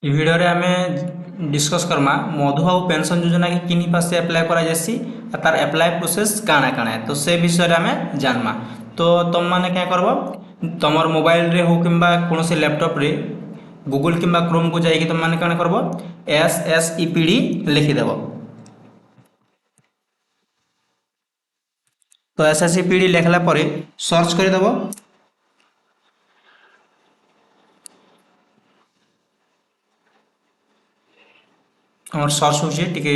এই ভিডিওরে আমি discuss Karma মধুবাবু pension যোজনা কি কিনি পাশে আপ্লাই করা যাচ্ছি আর তার আপ্লাই প্রোসেস কাଣା কাଣା তো সে বিষয়ে আমি জানমা। তো তুমি মানে क्या করব তোমার মোবাইল রে হোক কিংবা কোনসি ল্যাপটপ রে গুগল কিংবা ক্রোম কু যাইকি তুমি মানে কাଣା করব SSEPD লিখি দেব। তো SSEPD লেখলা পরে সর্চ করে দেব। আমার সর্চ হচ্ছে টিকে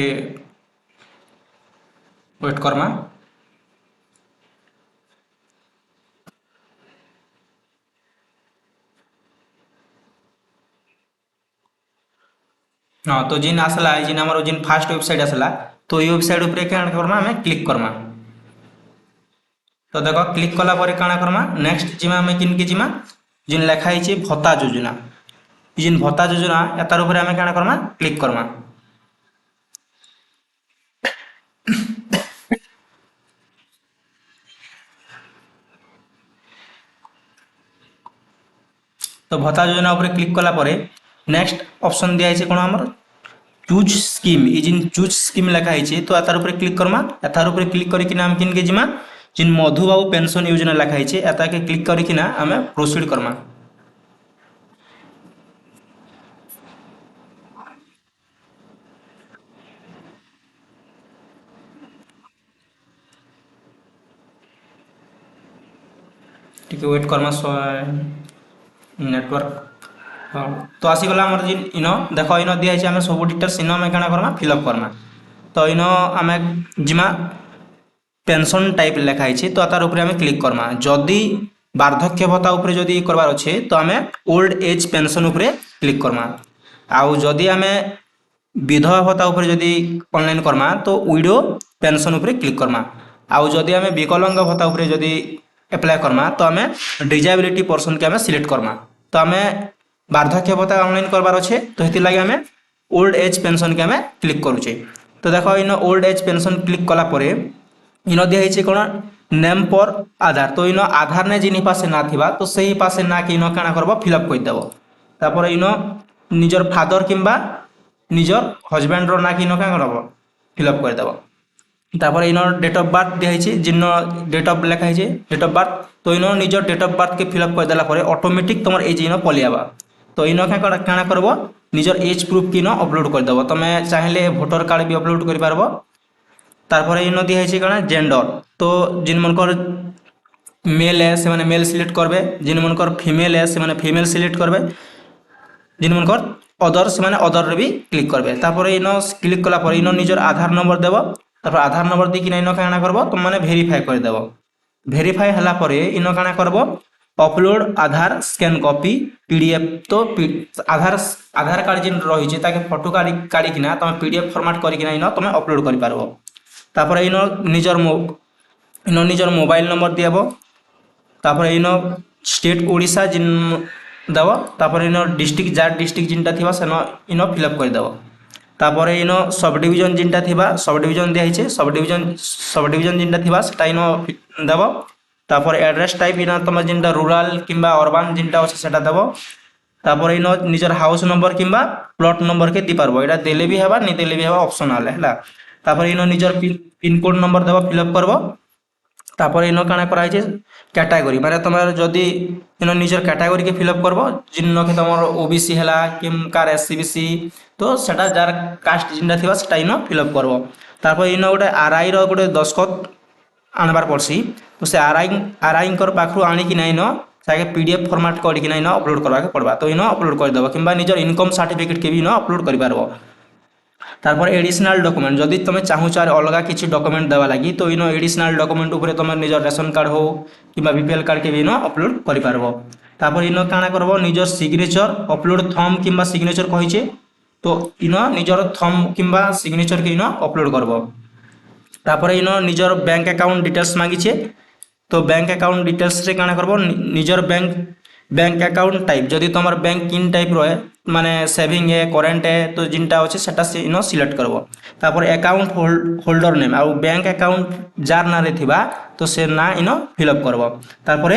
ওয়েট করমা। हाँ तो जिन आसला जिन आमर जिन फास्ट वेबसाइट आसला तो ये वेबसाइट उपरे क्या करमा हमें क्लिक करमा। तो देखो क्लिक कला परे काଣା करमा नेक्स्ट जिमा हमें किन के जिमा जिन लेखा है भत्ता योजना जिन भत्ता योजना यार ऊपर हमें काଣା करमा क्लिक करमा। तो भत्ता योजना ऊपर क्लिक कला परे नेक्स्ट ऑप्शन दिया है कौन आमर चूज स्कीम ये जिन चूज स्कीम लेखा है तो यार ऊपर क्लिक करमा। यार ऊपर क्लिक करके आम किन के जिमा जिन मधुबाबू पेंशन योजना लेखा है याता के क्लिक करके आम प्रोसीड करमा। टिके वेट करमा नेटवर्क। हाँ तो आसीगला आमर जिन इन देख इन दिखाई आम सब डिटेल्स इन आम क्या करमा फिलअप करमा। तो इन आम जिमा पेंशन टाइप लेखाई तो तार उपरे आम क्लिक करमा। जदि वार्धक्य भत्ता उपरे जदि करवार अच्छे तो आम ओल्ड एज पेंशन उपरे क्लिक करमा। आउ जदि आम विधवा भत्ता उपरे जदि ऑनलाइन करमा तो विडो पेंशन उपरे क्लिक करमा। आउ जदि आम विकलांग भत्ता उपरे जदि अप्लाई करमा तो आम डिजेबिलिटी पर्सन के आम सिलेक्ट करमा। तो आम वार्धक्य भत्ता ऑनलाइन करवार अच्छे तो हेती लगे आम ओल्ड एज पेंशन के आम क्लिक करुचे। तो देखो in old age pension click कला परे इन दिखाई कौन नेम पर आधार। तो इन आधार ने जिन पासे ना थिबा तो सही पासे ना कि इन काଣା करब फिलअप करदेव। तापर इन निजर फादर किंबा निजर हजबैंड रो ना कि इन क्या करब फिलअप करदेव। तापर इन डेट ऑफ बर्थ दिखाई जिन डेट ऑफ लेखा है डेट ऑफ बर्थ तो इन निजर डेट ऑफ बर्थ के फिलअप करदेला ऑटोमेटिक तुम एज इन पलियाबा। तो इन क्या करब निजर एज प्रूफ की इन अपलोड करदेव। तुम चाहिए भोटर कार्ड भी अपलोड कर पारब। तारपर इन दिखाई कौन जेंडर तो जिन मनकर मेल है से मेल सिलेक्ट करबे जिन मनकर फीमेल है से फीमेल सिलेक्ट करबे जिन मनकर अदर से अदर भी क्लिक करबे। तारपर इन क्लिक कला पर इन निजर आधार नंबर देव। तारपर आधार नंबर दी इन क्या करब तुम मैंने भेरीफाई करदेव। भेरीफाई हला परे इन क्या करब अपलोड आधार स्कैन कॉपी पीडीएफ। तो आधार आधार कार्ड जिन रही फोटो काढ़िकिना तुम पीडीएफ फॉर्मेट करकिना इन तुम अपलोड कर पारबो। तापर इन निजर मोबाइल नंबर दियाब। तापर इन स्टेट ओडिशा जिन देव। तापर इन डिस्ट्रिक्ट जार डिस्ट्रिक्ट जिनटा थिबा सेन इन फिलअप करदेव। तापर इन सब डिविजन जिनटा थिबा सब डिविजन दिखाई सब डिविजन जिनटा थिबा सेटा इन देव। तापर एड्रेस टाइप इन तुम जिनटा रूराल किंबा अर्बान जिनटा अच्छे सेटा देव। तापर इन निजर हाउस नंबर किंबा प्लॉट नंबर के दी पारबो एटा देले भी हेबा नहीं देले भी हेबा ऑप्शनल है। तापर इन निजर पिन कोड नंबर देव फिलअप करब। तापर इन काଣା कराई कैटेगरी माने तुम जदि इन निजर कैटेगरी के फिलअप करब जिन के तुम ओबीसी है कि कार एससीबीसी तो सेटा जार कास्ट जिनटा थिबा सेटा इन फिलअप करब। तापर इन गोटे आरआई रो गोटे दस्खत आनबार पड़सी तो से आरआई पाखु आनिकिना इन से पीडीएफ फॉर्मेट करकिना इन अपलोड करवा पड़वा। तो इन अपलोड करदेव कि निजर इनकम सर्टिफिकेट के भी इन अपलोड कर पारबो। तारपर एडिशनल डॉक्यूमेंट जदि तुम चाहूच अलग किसी डॉक्यूमेंट देवा लगी तो इन एडिशनल डॉक्यूमेंट उपरे तुम निजर रेशन कार्ड हो कि बीपीएल कार्ड के भी इन अपलोड कर पारबो। तापर इन काଣା करब निजर सिग्नेचर अपलोड थंब किंबा सिग्नेचर कहिचे तो इन निजर थंब किंबा सिग्नेचर के इन अपलोड करब। तापर इन निजर बैंक अकाउंट डिटेल्स मांगीचे तो बैंक अकाउंट डिटेल्स रे काଣା करब निजर बैंक अकाउंट टाइप जदि तुम बैंक किन टाइप रहे माने सेविंग है करेंट है तो जिनटा अच्छे सेटा इन सिलेक्ट करब। तापर अकाउंट होल्डर नेम आउ बैंक अकाउंट जार ना रे थिबा तो से ना इन फिलअप करब। तापर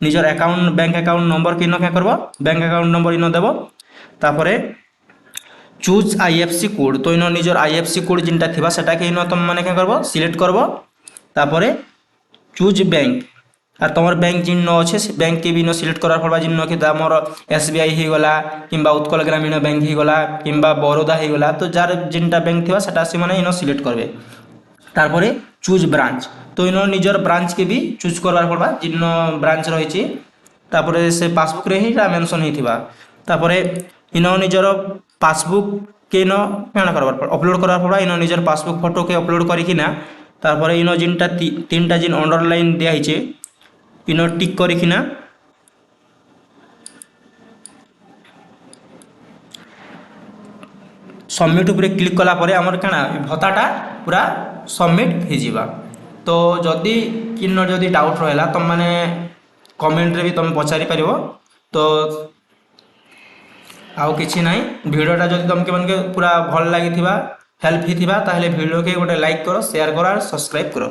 निजर अकाउंट बैंक अकाउंट नंबर के इन क्या करब बैंक अकाउंट नंबर इन देव। तापर চুজ আইএফসি কোড তো ইন নিজের আইএফসি কোড যেটা থিবা সেটাকে ইন তুমি মানে কেন করব সিলেক্ট করব তারপরে চুজ ব্যাঙ্ক আর তোমার ব্যাঙ্ক যেন অছে সে ব্যাঙ্ককে বি সিলেক্ট করার পর যেন কি আমার এসবিআই হয়েগলা কিংবা উৎকল গ্রামীণ ব্যাঙ্ক হয়েগলা কিংবা বরোদা হয়েগলা তো যার যেটা ব্যাঙ্ক থিবা সেটা সে মানে ইন সিলেক্ট করবে তারপরে চুজ ব্রাঞ্চ তো ইন নিজের ব্রাঞ্চকে বি চুজ করবার পড়বা যেন ব্রাঞ্চ রয়েছে তারপরে সে পাসবুকরে হিটা মেনশন হয়েছিবা তারপরে ইন নিজের পাসবুককে ইন কাଣା করবার পড় অপলোড করার পড়া ইন নিজের পাসবুক ফটোকে অপলোড করিকিনা তারপরে ইন যেটা তিনটা যেন অন্ডারলাইন দেওয়া হয়েছে ইন টিক করিকিনা सबमिट उपरे क्लिक कला परे आमर काना भत्ताटा पूरा सबमिट हो जावा तो जदि किन जदि डाउट रहा तुम मैंने कमेंट रे भी तुम पचारि पार तो आउ किसी ना भिडटा जब तुमके मन के पूरा भल लगी हेल्प ही भिडियो के गोटे लाइक करो शेयर करो और सब्सक्राइब करो।